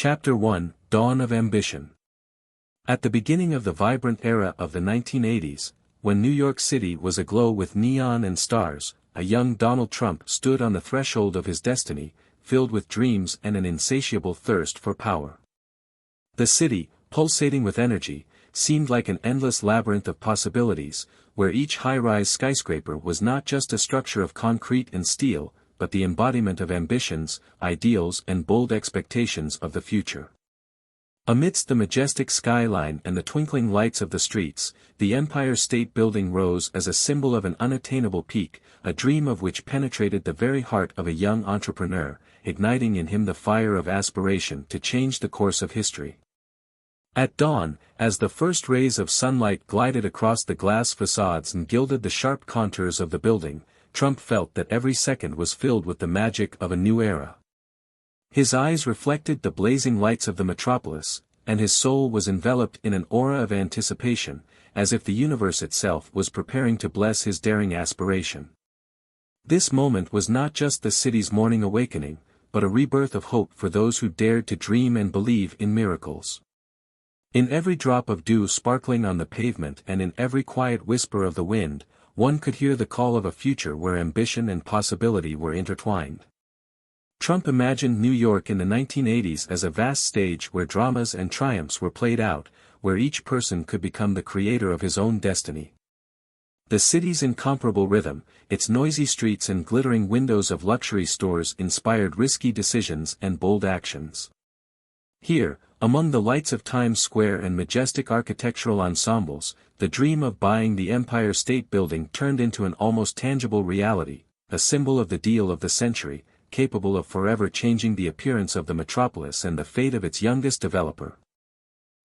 Chapter 1, Dawn of Ambition. At the beginning of the vibrant era of the 1980s, when New York City was aglow with neon and stars, a young Donald Trump stood on the threshold of his destiny, filled with dreams and an insatiable thirst for power. The city, pulsating with energy, seemed like an endless labyrinth of possibilities, where each high-rise skyscraper was not just a structure of concrete and steel, but the embodiment of ambitions, ideals and bold expectations of the future. Amidst the majestic skyline and the twinkling lights of the streets, the Empire State Building rose as a symbol of an unattainable peak, a dream of which penetrated the very heart of a young entrepreneur, igniting in him the fire of aspiration to change the course of history. At dawn, as the first rays of sunlight glided across the glass facades and gilded the sharp contours of the building, Trump felt that every second was filled with the magic of a new era. His eyes reflected the blazing lights of the metropolis, and his soul was enveloped in an aura of anticipation, as if the universe itself was preparing to bless his daring aspiration. This moment was not just the city's morning awakening, but a rebirth of hope for those who dared to dream and believe in miracles. In every drop of dew sparkling on the pavement and in every quiet whisper of the wind, one could hear the call of a future where ambition and possibility were intertwined. Trump imagined New York in the 1980s as a vast stage where dramas and triumphs were played out, where each person could become the creator of his own destiny. The city's incomparable rhythm, its noisy streets and glittering windows of luxury stores inspired risky decisions and bold actions. Here, among the lights of Times Square and majestic architectural ensembles, the dream of buying the Empire State Building turned into an almost tangible reality, a symbol of the deal of the century, capable of forever changing the appearance of the metropolis and the fate of its youngest developer.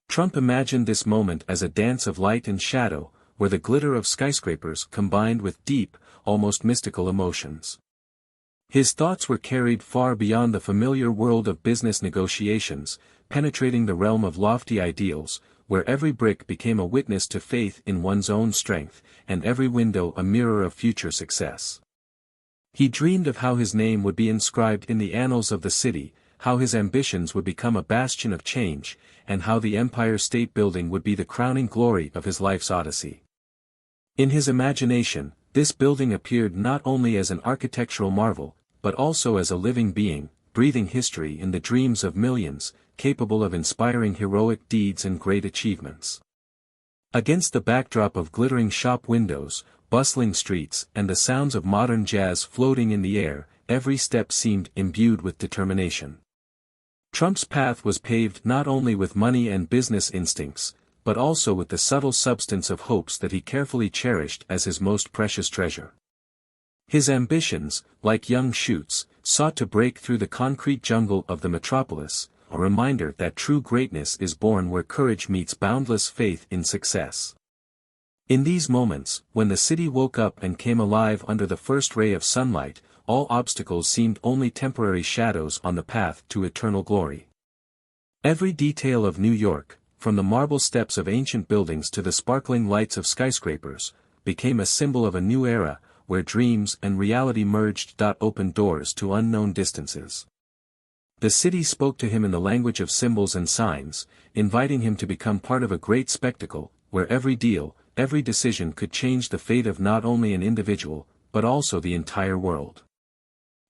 Trump imagined this moment as a dance of light and shadow, where the glitter of skyscrapers combined with deep, almost mystical emotions. His thoughts were carried far beyond the familiar world of business negotiations, penetrating the realm of lofty ideals, where every brick became a witness to faith in one's own strength, and every window a mirror of future success. He dreamed of how his name would be inscribed in the annals of the city, how his ambitions would become a bastion of change, and how the Empire State Building would be the crowning glory of his life's odyssey. In his imagination, this building appeared not only as an architectural marvel, but also as a living being, breathing history in the dreams of millions, capable of inspiring heroic deeds and great achievements. Against the backdrop of glittering shop windows, bustling streets and the sounds of modern jazz floating in the air, every step seemed imbued with determination. Trump's path was paved not only with money and business instincts, but also with the subtle substance of hopes that he carefully cherished as his most precious treasure. His ambitions, like young shoots, sought to break through the concrete jungle of the metropolis, a reminder that true greatness is born where courage meets boundless faith in success. In these moments, when the city woke up and came alive under the first ray of sunlight, all obstacles seemed only temporary shadows on the path to eternal glory. Every detail of New York, from the marble steps of ancient buildings to the sparkling lights of skyscrapers, became a symbol of a new era, where dreams and reality merged. Open doors to unknown distances. The city spoke to him in the language of symbols and signs, inviting him to become part of a great spectacle, where every deal, every decision could change the fate of not only an individual, but also the entire world.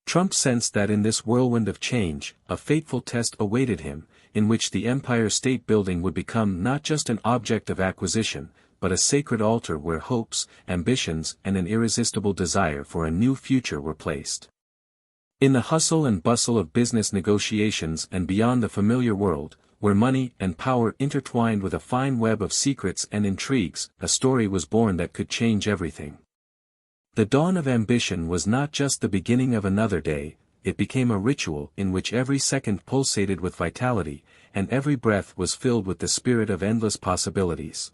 Trump sensed that in this whirlwind of change, a fateful test awaited him, in which the Empire State Building would become not just an object of acquisition, but a sacred altar where hopes, ambitions and an irresistible desire for a new future were placed. In the hustle and bustle of business negotiations and beyond the familiar world, where money and power intertwined with a fine web of secrets and intrigues, a story was born that could change everything. The dawn of ambition was not just the beginning of another day, it became a ritual in which every second pulsated with vitality, and every breath was filled with the spirit of endless possibilities.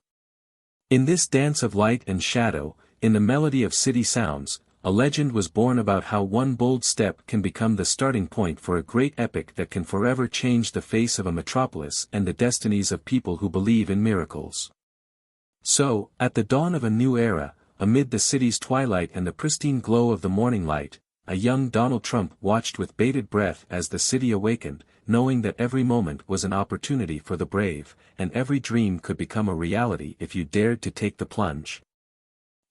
In this dance of light and shadow, in the melody of city sounds, a legend was born about how one bold step can become the starting point for a great epic that can forever change the face of a metropolis and the destinies of people who believe in miracles. So, at the dawn of a new era, amid the city's twilight and the pristine glow of the morning light, a young Donald Trump watched with bated breath as the city awakened, knowing that every moment was an opportunity for the brave, and every dream could become a reality if you dared to take the plunge.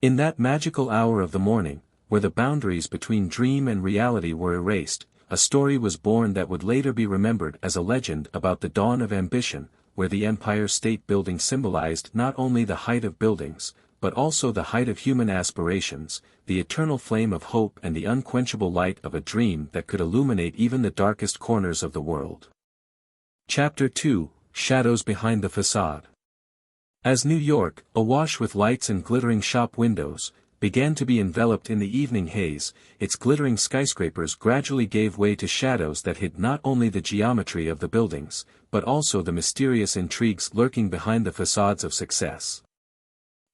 In that magical hour of the morning, where the boundaries between dream and reality were erased, a story was born that would later be remembered as a legend about the dawn of ambition, where the Empire State Building symbolized not only the height of buildings, but also the height of human aspirations, the eternal flame of hope and the unquenchable light of a dream that could illuminate even the darkest corners of the world. Chapter 2, Shadows Behind the Facade. As New York, awash with lights and glittering shop windows, began to be enveloped in the evening haze, its glittering skyscrapers gradually gave way to shadows that hid not only the geometry of the buildings, but also the mysterious intrigues lurking behind the facades of success.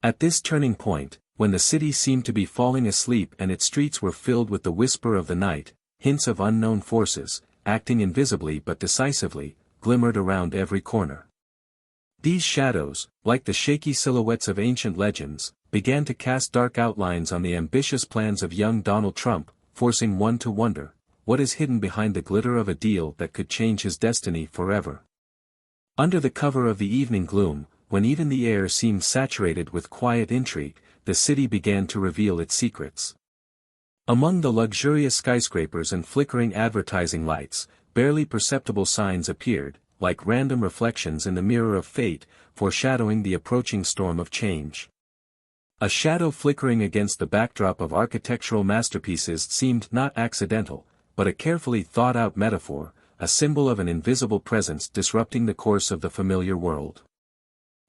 At this turning point, when the city seemed to be falling asleep and its streets were filled with the whisper of the night, hints of unknown forces, acting invisibly but decisively, glimmered around every corner. These shadows, like the shaky silhouettes of ancient legends, began to cast dark outlines on the ambitious plans of young Donald Trump, forcing one to wonder, what is hidden behind the glitter of a deal that could change his destiny forever? Under the cover of the evening gloom, when even the air seemed saturated with quiet intrigue, the city began to reveal its secrets. Among the luxurious skyscrapers and flickering advertising lights, barely perceptible signs appeared, like random reflections in the mirror of fate, foreshadowing the approaching storm of change. A shadow flickering against the backdrop of architectural masterpieces seemed not accidental, but a carefully thought-out metaphor, a symbol of an invisible presence disrupting the course of the familiar world.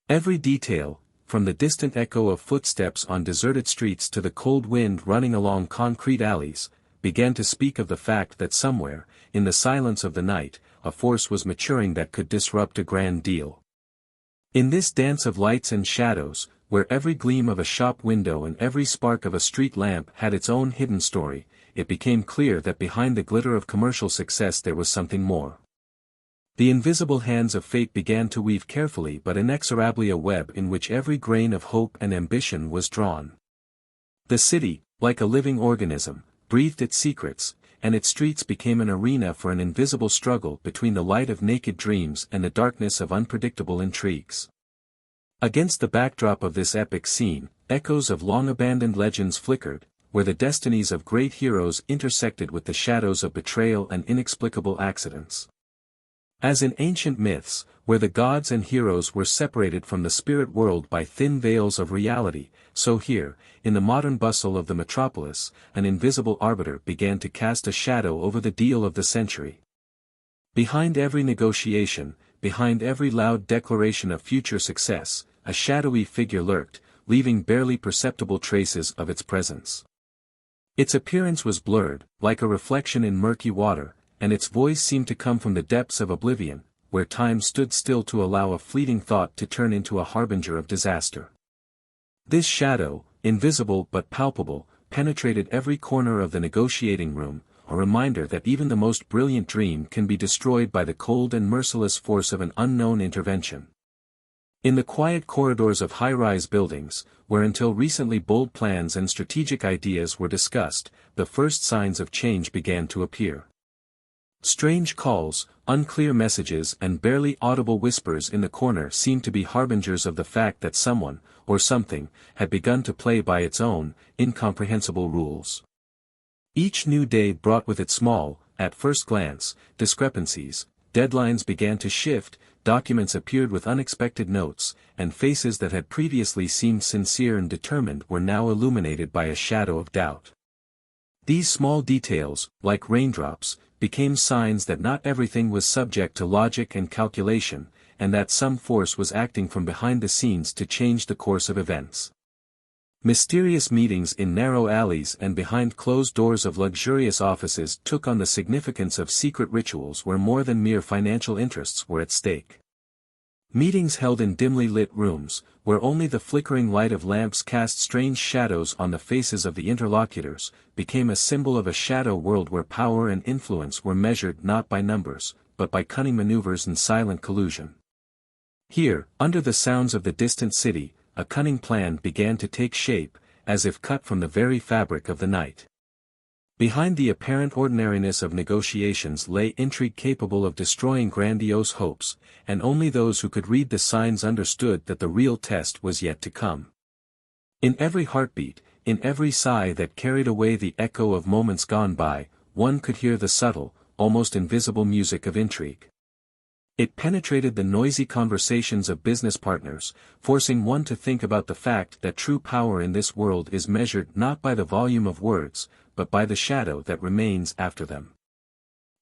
Every detail, from the distant echo of footsteps on deserted streets to the cold wind running along concrete alleys, began to speak of the fact that somewhere, in the silence of the night, a force was maturing that could disrupt a grand deal. In this dance of lights and shadows, where every gleam of a shop window and every spark of a street lamp had its own hidden story, it became clear that behind the glitter of commercial success there was something more. The invisible hands of fate began to weave carefully but inexorably a web in which every grain of hope and ambition was drawn. The city, like a living organism, breathed its secrets, and its streets became an arena for an invisible struggle between the light of naked dreams and the darkness of unpredictable intrigues. Against the backdrop of this epic scene, echoes of long-abandoned legends flickered, where the destinies of great heroes intersected with the shadows of betrayal and inexplicable accidents. As in ancient myths, where the gods and heroes were separated from the spirit world by thin veils of reality, so here, in the modern bustle of the metropolis, an invisible arbiter began to cast a shadow over the deal of the century. Behind every negotiation, behind every loud declaration of future success, a shadowy figure lurked, leaving barely perceptible traces of its presence. Its appearance was blurred, like a reflection in murky water, and its voice seemed to come from the depths of oblivion, where time stood still to allow a fleeting thought to turn into a harbinger of disaster. This shadow, invisible but palpable, penetrated every corner of the negotiating room, a reminder that even the most brilliant dream can be destroyed by the cold and merciless force of an unknown intervention. In the quiet corridors of high-rise buildings, where until recently bold plans and strategic ideas were discussed, the first signs of change began to appear. Strange calls, unclear messages and barely audible whispers in the corner seemed to be harbingers of the fact that someone, or something, had begun to play by its own, incomprehensible rules. Each new day brought with it small, at first glance, discrepancies, deadlines began to shift, documents appeared with unexpected notes, and faces that had previously seemed sincere and determined were now illuminated by a shadow of doubt. These small details, like raindrops, became signs that not everything was subject to logic and calculation, and that some force was acting from behind the scenes to change the course of events. Mysterious meetings in narrow alleys and behind closed doors of luxurious offices took on the significance of secret rituals where more than mere financial interests were at stake. Meetings held in dimly lit rooms, where only the flickering light of lamps cast strange shadows on the faces of the interlocutors, became a symbol of a shadow world where power and influence were measured not by numbers, but by cunning maneuvers and silent collusion. Here, under the sounds of the distant city, a cunning plan began to take shape, as if cut from the very fabric of the night. Behind the apparent ordinariness of negotiations lay intrigue capable of destroying grandiose hopes, and only those who could read the signs understood that the real test was yet to come. In every heartbeat, in every sigh that carried away the echo of moments gone by, one could hear the subtle, almost invisible music of intrigue. It penetrated the noisy conversations of business partners, forcing one to think about the fact that true power in this world is measured not by the volume of words, but by the shadow that remains after them.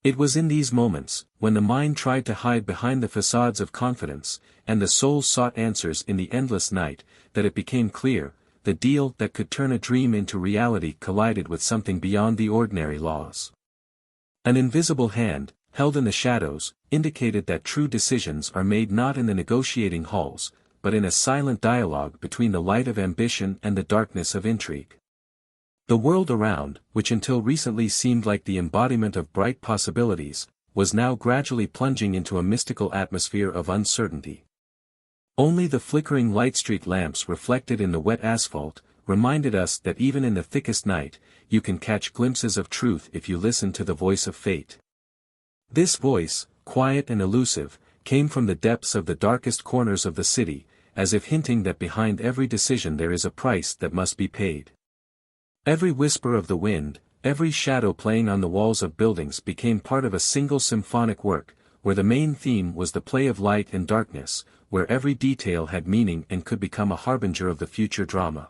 It was in these moments, when the mind tried to hide behind the facades of confidence, and the soul sought answers in the endless night, that it became clear, the deal that could turn a dream into reality collided with something beyond the ordinary laws. An invisible hand, held in the shadows, indicated that true decisions are made not in the negotiating halls, but in a silent dialogue between the light of ambition and the darkness of intrigue. The world around, which until recently seemed like the embodiment of bright possibilities, was now gradually plunging into a mystical atmosphere of uncertainty. Only the flickering light street lamps reflected in the wet asphalt, reminded us that even in the thickest night, you can catch glimpses of truth if you listen to the voice of fate. This voice, quiet and elusive, came from the depths of the darkest corners of the city, as if hinting that behind every decision there is a price that must be paid. Every whisper of the wind, every shadow playing on the walls of buildings became part of a single symphonic work, where the main theme was the play of light and darkness, where every detail had meaning and could become a harbinger of the future drama.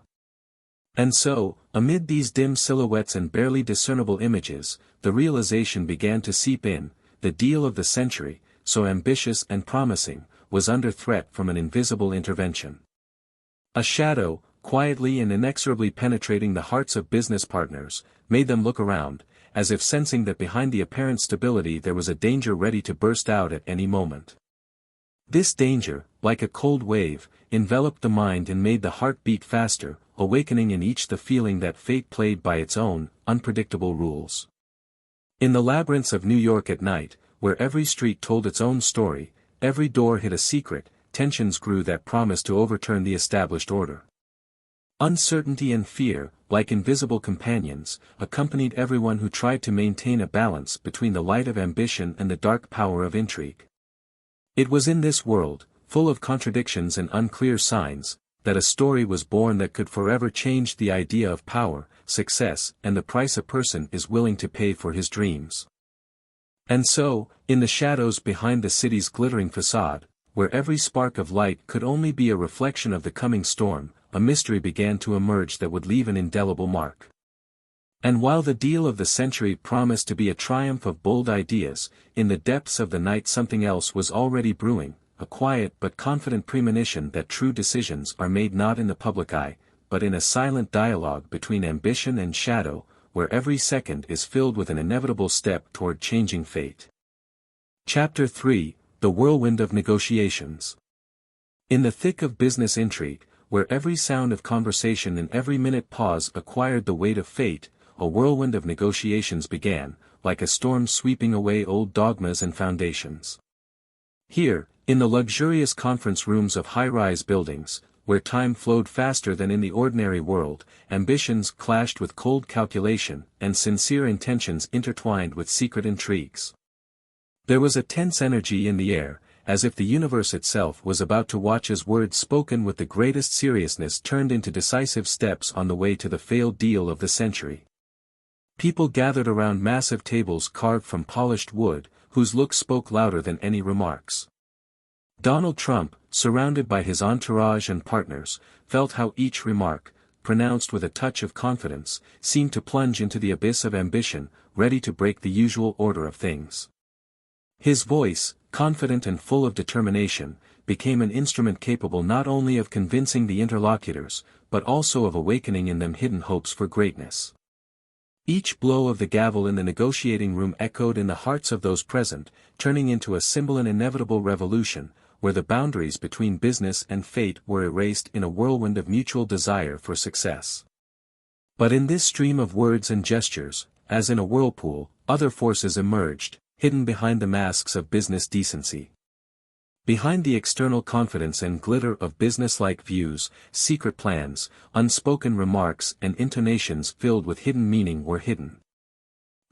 And so, amid these dim silhouettes and barely discernible images, the realization began to seep in: the deal of the century, so ambitious and promising, was under threat from an invisible intervention. A shadow, quietly and inexorably penetrating the hearts of business partners, made them look around, as if sensing that behind the apparent stability there was a danger ready to burst out at any moment. This danger, like a cold wave, enveloped the mind and made the heart beat faster, awakening in each the feeling that fate played by its own, unpredictable rules. In the labyrinths of New York at night, where every street told its own story, every door hid a secret, tensions grew that promised to overturn the established order. Uncertainty and fear, like invisible companions, accompanied everyone who tried to maintain a balance between the light of ambition and the dark power of intrigue. It was in this world, full of contradictions and unclear signs, that a story was born that could forever change the idea of power, success, and the price a person is willing to pay for his dreams. And so, in the shadows behind the city's glittering facade, where every spark of light could only be a reflection of the coming storm, a mystery began to emerge that would leave an indelible mark. And while the deal of the century promised to be a triumph of bold ideas, in the depths of the night something else was already brewing, a quiet but confident premonition that true decisions are made not in the public eye, but in a silent dialogue between ambition and shadow, where every second is filled with an inevitable step toward changing fate. Chapter 3: The Whirlwind of Negotiations. In the thick of business intrigue, where every sound of conversation and every minute pause acquired the weight of fate, a whirlwind of negotiations began, like a storm sweeping away old dogmas and foundations. Here, in the luxurious conference rooms of high-rise buildings, where time flowed faster than in the ordinary world, ambitions clashed with cold calculation, and sincere intentions intertwined with secret intrigues. There was a tense energy in the air, as if the universe itself was about to watch as words spoken with the greatest seriousness turned into decisive steps on the way to the failed deal of the century. People gathered around massive tables carved from polished wood, whose looks spoke louder than any remarks. Donald Trump, surrounded by his entourage and partners, felt how each remark, pronounced with a touch of confidence, seemed to plunge into the abyss of ambition, ready to break the usual order of things. His voice, confident and full of determination, became an instrument capable not only of convincing the interlocutors, but also of awakening in them hidden hopes for greatness. Each blow of the gavel in the negotiating room echoed in the hearts of those present, turning into a symbol an inevitable revolution, where the boundaries between business and fate were erased in a whirlwind of mutual desire for success. But in this stream of words and gestures, as in a whirlpool, other forces emerged, hidden behind the masks of business decency. Behind the external confidence and glitter of business-like views, secret plans, unspoken remarks and intonations filled with hidden meaning were hidden.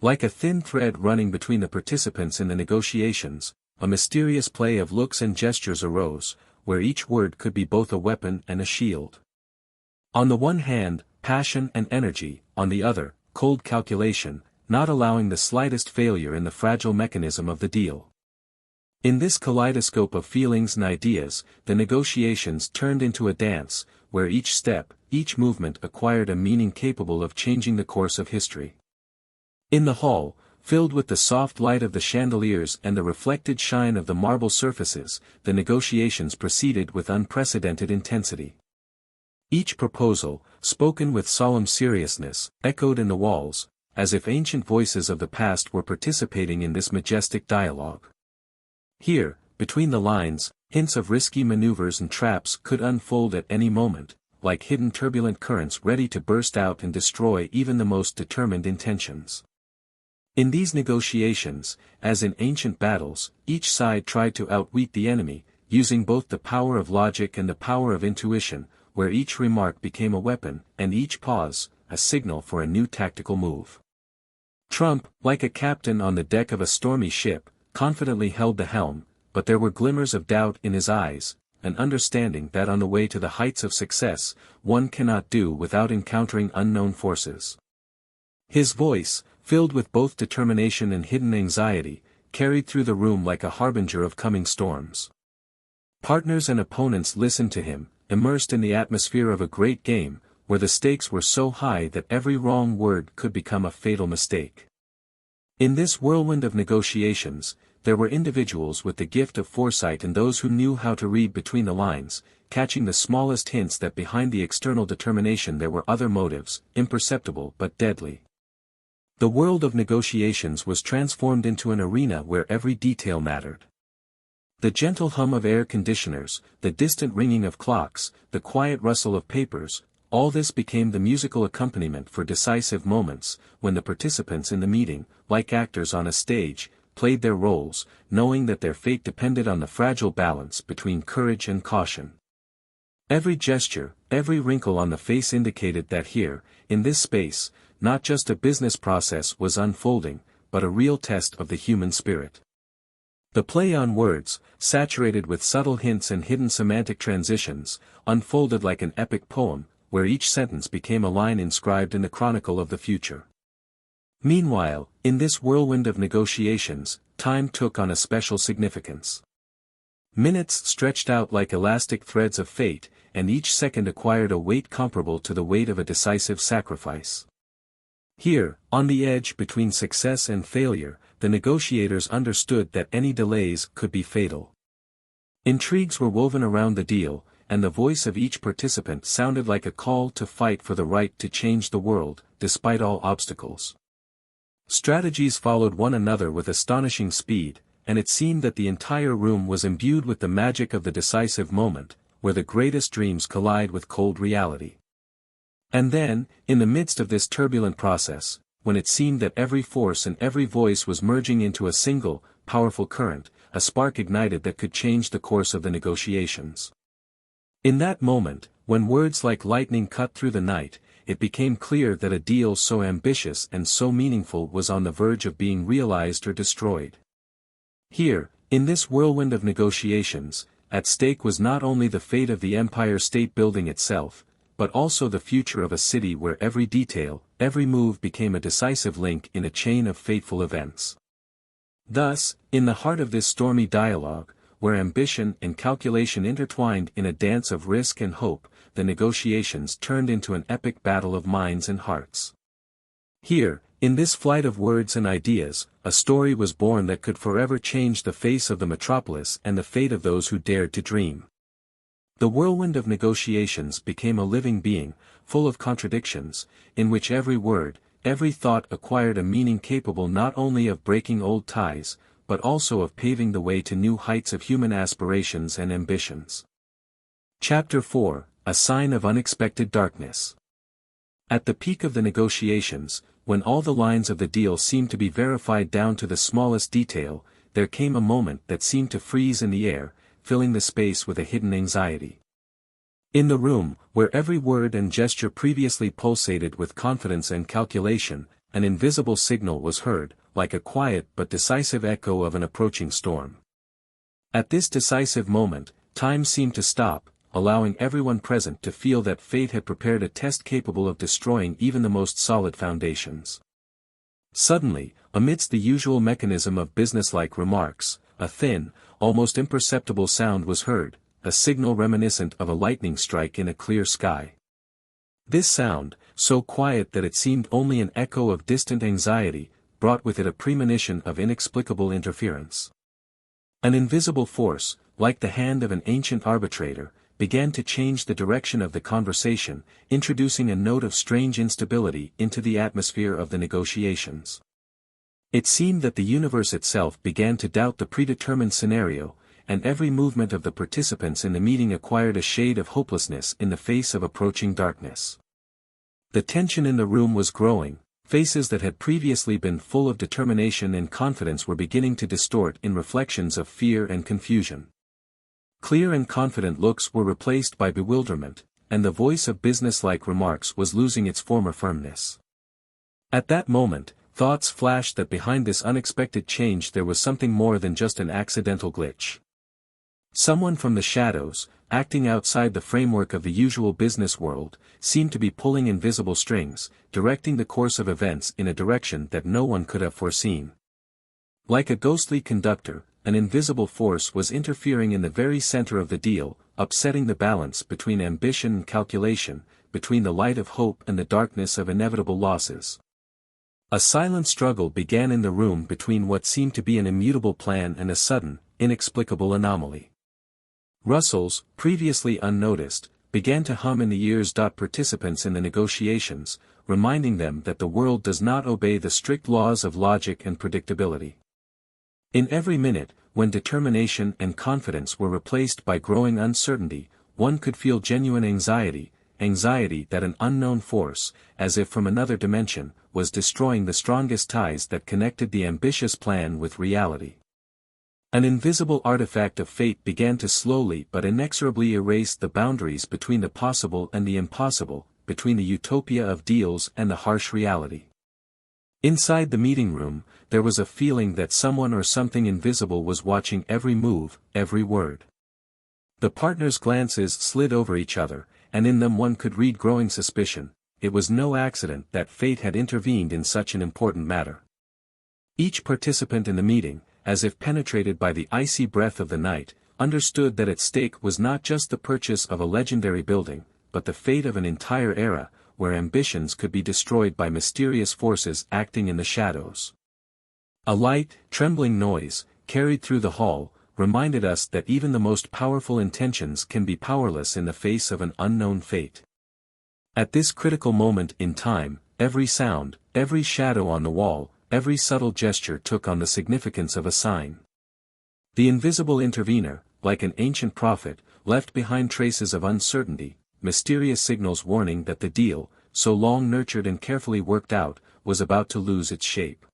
Like a thin thread running between the participants in the negotiations, a mysterious play of looks and gestures arose, where each word could be both a weapon and a shield. On the one hand, passion and energy, on the other, cold calculation, not allowing the slightest failure in the fragile mechanism of the deal. In this kaleidoscope of feelings and ideas, the negotiations turned into a dance, where each step, each movement acquired a meaning capable of changing the course of history. In the hall, filled with the soft light of the chandeliers and the reflected shine of the marble surfaces, the negotiations proceeded with unprecedented intensity. Each proposal, spoken with solemn seriousness, echoed in the walls, as if ancient voices of the past were participating in this majestic dialogue. Here, between the lines, hints of risky maneuvers and traps could unfold at any moment, like hidden turbulent currents ready to burst out and destroy even the most determined intentions. In these negotiations, as in ancient battles, each side tried to outwit the enemy, using both the power of logic and the power of intuition, where each remark became a weapon, and each pause, a signal for a new tactical move. Trump, like a captain on the deck of a stormy ship, confidently held the helm, but there were glimmers of doubt in his eyes, an understanding that on the way to the heights of success, one cannot do without encountering unknown forces. His voice, filled with both determination and hidden anxiety, carried through the room like a harbinger of coming storms. Partners and opponents listened to him, immersed in the atmosphere of a great game, where the stakes were so high that every wrong word could become a fatal mistake. In this whirlwind of negotiations, there were individuals with the gift of foresight and those who knew how to read between the lines, catching the smallest hints that behind the external determination there were other motives, imperceptible but deadly. The world of negotiations was transformed into an arena where every detail mattered. The gentle hum of air conditioners, the distant ringing of clocks, the quiet rustle of papers, all this became the musical accompaniment for decisive moments, when the participants in the meeting, like actors on a stage, played their roles, knowing that their fate depended on the fragile balance between courage and caution. Every gesture, every wrinkle on the face indicated that here, in this space, not just a business process was unfolding, but a real test of the human spirit. The play on words, saturated with subtle hints and hidden semantic transitions, unfolded like an epic poem, where each sentence became a line inscribed in the chronicle of the future. Meanwhile, in this whirlwind of negotiations, time took on a special significance. Minutes stretched out like elastic threads of fate, and each second acquired a weight comparable to the weight of a decisive sacrifice. Here, on the edge between success and failure, the negotiators understood that any delays could be fatal. Intrigues were woven around the deal, and the voice of each participant sounded like a call to fight for the right to change the world, despite all obstacles. Strategies followed one another with astonishing speed, and it seemed that the entire room was imbued with the magic of the decisive moment, where the greatest dreams collide with cold reality. And then, in the midst of this turbulent process, when it seemed that every force and every voice was merging into a single, powerful current, a spark ignited that could change the course of the negotiations. In that moment, when words like lightning cut through the night, it became clear that a deal so ambitious and so meaningful was on the verge of being realized or destroyed. Here, in this whirlwind of negotiations, at stake was not only the fate of the Empire State Building itself, but also the future of a city where every detail, every move became a decisive link in a chain of fateful events. Thus, in the heart of this stormy dialogue, where ambition and calculation intertwined in a dance of risk and hope, the negotiations turned into an epic battle of minds and hearts. Here, in this flight of words and ideas, a story was born that could forever change the face of the metropolis and the fate of those who dared to dream. The whirlwind of negotiations became a living being, full of contradictions, in which every word, every thought acquired a meaning capable not only of breaking old ties, but also of paving the way to new heights of human aspirations and ambitions. Chapter 4, A Sign of Unexpected Darkness. At the peak of the negotiations, when all the lines of the deal seemed to be verified down to the smallest detail, there came a moment that seemed to freeze in the air, filling the space with a hidden anxiety. In the room, where every word and gesture previously pulsated with confidence and calculation, an invisible signal was heard, like a quiet but decisive echo of an approaching storm. At this decisive moment, time seemed to stop, allowing everyone present to feel that fate had prepared a test capable of destroying even the most solid foundations. Suddenly, amidst the usual mechanism of businesslike remarks, a thin, almost imperceptible sound was heard, a signal reminiscent of a lightning strike in a clear sky. This sound, so quiet that it seemed only an echo of distant anxiety, brought with it a premonition of inexplicable interference. An invisible force, like the hand of an ancient arbitrator, began to change the direction of the conversation, introducing a note of strange instability into the atmosphere of the negotiations. It seemed that the universe itself began to doubt the predetermined scenario, and every movement of the participants in the meeting acquired a shade of hopelessness in the face of approaching darkness. The tension in the room was growing, faces that had previously been full of determination and confidence were beginning to distort in reflections of fear and confusion. Clear and confident looks were replaced by bewilderment, and the voice of businesslike remarks was losing its former firmness. At that moment, thoughts flashed that behind this unexpected change there was something more than just an accidental glitch. Someone from the shadows, acting outside the framework of the usual business world, seemed to be pulling invisible strings, directing the course of events in a direction that no one could have foreseen. Like a ghostly conductor, an invisible force was interfering in the very center of the deal, upsetting the balance between ambition and calculation, between the light of hope and the darkness of inevitable losses. A silent struggle began in the room between what seemed to be an immutable plan and a sudden, inexplicable anomaly. Rustles, previously unnoticed, began to hum in the ears. Participants in the negotiations, reminding them that the world does not obey the strict laws of logic and predictability. In every minute, when determination and confidence were replaced by growing uncertainty, one could feel genuine anxiety that an unknown force, as if from another dimension, was destroying the strongest ties that connected the ambitious plan with reality. An invisible artifact of fate began to slowly but inexorably erase the boundaries between the possible and the impossible, between the utopia of deals and the harsh reality. Inside the meeting room, there was a feeling that someone or something invisible was watching every move, every word. The partners' glances slid over each other, and in them one could read growing suspicion. It was no accident that fate had intervened in such an important matter. Each participant in the meeting, as if penetrated by the icy breath of the night, understood that at stake was not just the purchase of a legendary building, but the fate of an entire era, where ambitions could be destroyed by mysterious forces acting in the shadows. A light, trembling noise, carried through the hall, reminded us that even the most powerful intentions can be powerless in the face of an unknown fate. At this critical moment in time, every sound, every shadow on the wall, every subtle gesture took on the significance of a sign. The invisible intervener, like an ancient prophet, left behind traces of uncertainty, mysterious signals warning that the deal, so long nurtured and carefully worked out, was about to lose its shape.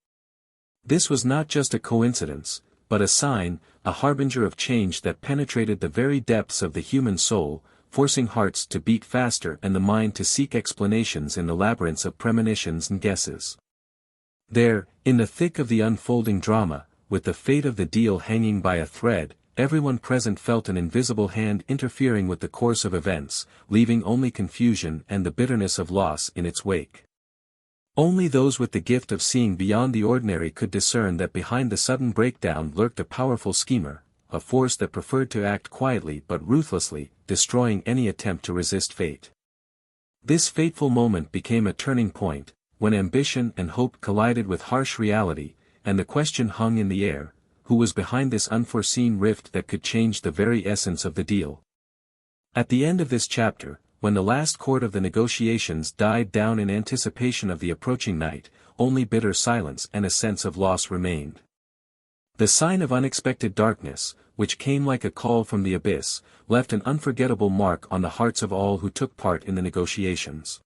This was not just a coincidence, but a sign, a harbinger of change that penetrated the very depths of the human soul, forcing hearts to beat faster and the mind to seek explanations in the labyrinths of premonitions and guesses. There, in the thick of the unfolding drama, with the fate of the deal hanging by a thread, everyone present felt an invisible hand interfering with the course of events, leaving only confusion and the bitterness of loss in its wake. Only those with the gift of seeing beyond the ordinary could discern that behind the sudden breakdown lurked a powerful schemer, a force that preferred to act quietly but ruthlessly, destroying any attempt to resist fate. This fateful moment became a turning point, when ambition and hope collided with harsh reality, and the question hung in the air: who was behind this unforeseen rift that could change the very essence of the deal? At the end of this chapter, when the last chord of the negotiations died down in anticipation of the approaching night, only bitter silence and a sense of loss remained. The sign of unexpected darkness, which came like a call from the abyss, left an unforgettable mark on the hearts of all who took part in the negotiations.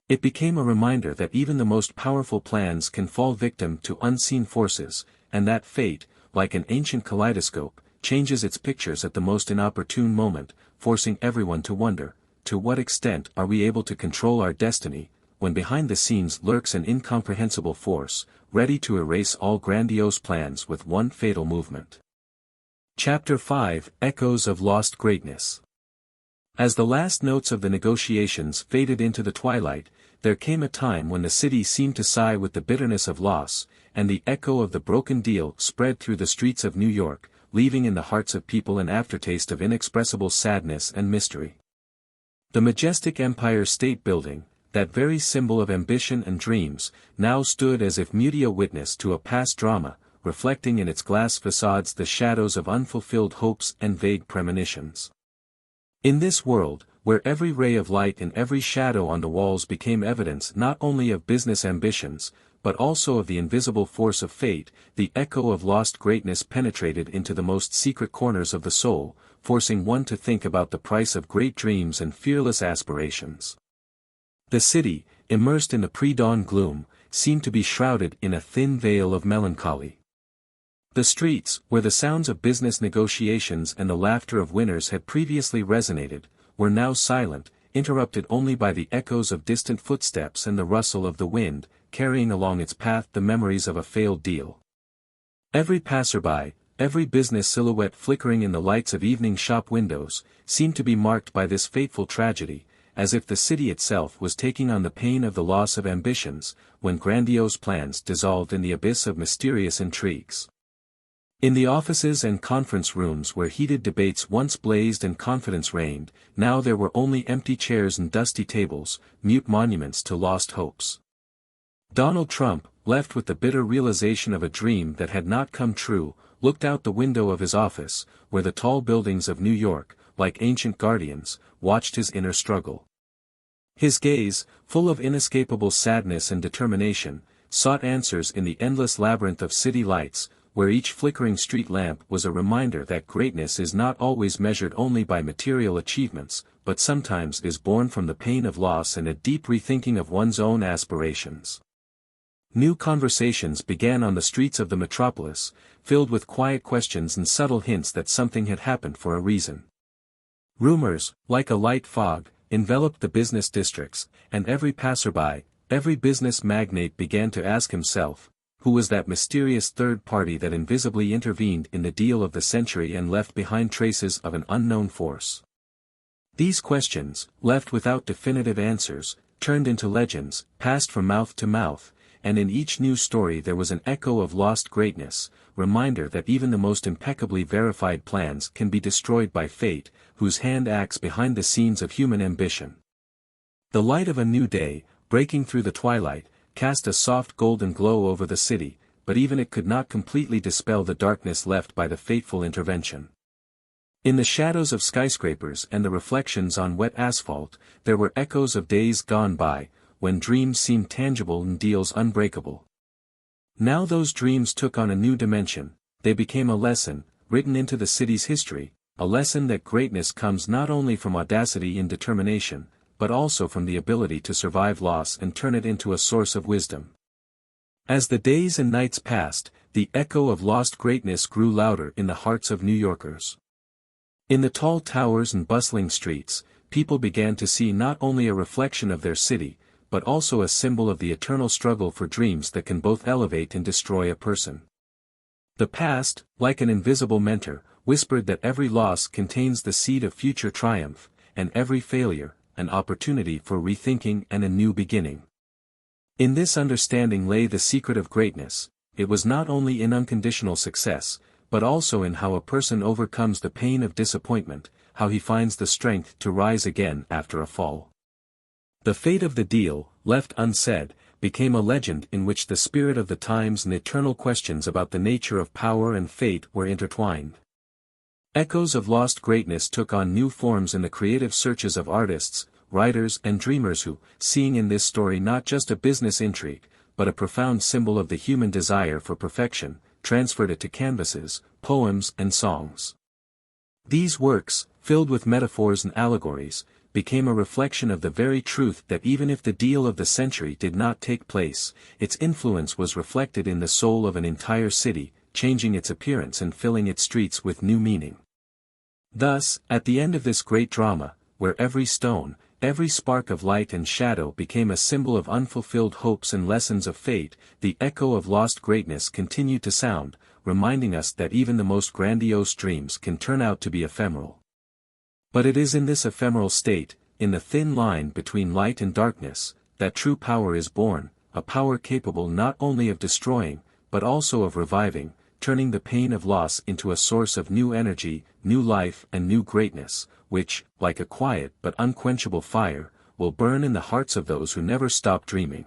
It became a reminder that even the most powerful plans can fall victim to unseen forces, and that fate, like an ancient kaleidoscope, changes its pictures at the most inopportune moment, forcing everyone to wonder, to what extent are we able to control our destiny, when behind the scenes lurks an incomprehensible force, ready to erase all grandiose plans with one fatal movement. Chapter 5: Echoes of Lost Greatness. As the last notes of the negotiations faded into the twilight, there came a time when the city seemed to sigh with the bitterness of loss, and the echo of the broken deal spread through the streets of New York, leaving in the hearts of people an aftertaste of inexpressible sadness and mystery. The majestic Empire State Building, that very symbol of ambition and dreams, now stood as if mute a witness to a past drama, reflecting in its glass facades the shadows of unfulfilled hopes and vague premonitions. In this world, where every ray of light and every shadow on the walls became evidence not only of business ambitions, but also of the invisible force of fate, the echo of lost greatness penetrated into the most secret corners of the soul, forcing one to think about the price of great dreams and fearless aspirations. The city, immersed in the pre-dawn gloom, seemed to be shrouded in a thin veil of melancholy. The streets, where the sounds of business negotiations and the laughter of winners had previously resonated, were now silent, interrupted only by the echoes of distant footsteps and the rustle of the wind, carrying along its path the memories of a failed deal. Every passerby, every business silhouette flickering in the lights of evening shop windows, seemed to be marked by this fateful tragedy, as if the city itself was taking on the pain of the loss of ambitions, when grandiose plans dissolved in the abyss of mysterious intrigues. In the offices and conference rooms where heated debates once blazed and confidence reigned, now there were only empty chairs and dusty tables, mute monuments to lost hopes. Donald Trump, left with the bitter realization of a dream that had not come true, looked out the window of his office, where the tall buildings of New York, like ancient guardians, watched his inner struggle. His gaze, full of inescapable sadness and determination, sought answers in the endless labyrinth of city lights, where each flickering street lamp was a reminder that greatness is not always measured only by material achievements, but sometimes is born from the pain of loss and a deep rethinking of one's own aspirations. New conversations began on the streets of the metropolis, filled with quiet questions and subtle hints that something had happened for a reason. Rumors, like a light fog, enveloped the business districts, and every passerby, every business magnate began to ask himself, who was that mysterious third party that invisibly intervened in the deal of the century and left behind traces of an unknown force? These questions, left without definitive answers, turned into legends, passed from mouth to mouth, and in each new story there was an echo of lost greatness, reminder that even the most impeccably verified plans can be destroyed by fate, whose hand acts behind the scenes of human ambition. The light of a new day, breaking through the twilight, cast a soft golden glow over the city, but even it could not completely dispel the darkness left by the fateful intervention. In the shadows of skyscrapers and the reflections on wet asphalt, there were echoes of days gone by, when dreams seemed tangible and deals unbreakable. Now those dreams took on a new dimension, they became a lesson, written into the city's history, a lesson that greatness comes not only from audacity and determination, but also from the ability to survive loss and turn it into a source of wisdom. As the days and nights passed, the echo of lost greatness grew louder in the hearts of New Yorkers. In the tall towers and bustling streets, people began to see not only a reflection of their city, but also a symbol of the eternal struggle for dreams that can both elevate and destroy a person. The past, like an invisible mentor, whispered that every loss contains the seed of future triumph, and every failure, an opportunity for rethinking and a new beginning. In this understanding lay the secret of greatness. It was not only in unconditional success, but also in how a person overcomes the pain of disappointment, how he finds the strength to rise again after a fall. The fate of the deal, left unsaid, became a legend in which the spirit of the times and eternal questions about the nature of power and fate were intertwined. Echoes of lost greatness took on new forms in the creative searches of artists, writers and dreamers who, seeing in this story not just a business intrigue, but a profound symbol of the human desire for perfection, transferred it to canvases, poems and songs. These works, filled with metaphors and allegories, became a reflection of the very truth that even if the deal of the century did not take place, its influence was reflected in the soul of an entire city, changing its appearance and filling its streets with new meaning. Thus, at the end of this great drama, where every stone, every spark of light and shadow became a symbol of unfulfilled hopes and lessons of fate. The echo of lost greatness continued to sound, reminding us that even the most grandiose dreams can turn out to be ephemeral. But it is in this ephemeral state, in the thin line between light and darkness, that true power is born, a power capable not only of destroying, but also of reviving, turning the pain of loss into a source of new energy, new life and new greatness, which, like a quiet but unquenchable fire, will burn in the hearts of those who never stop dreaming.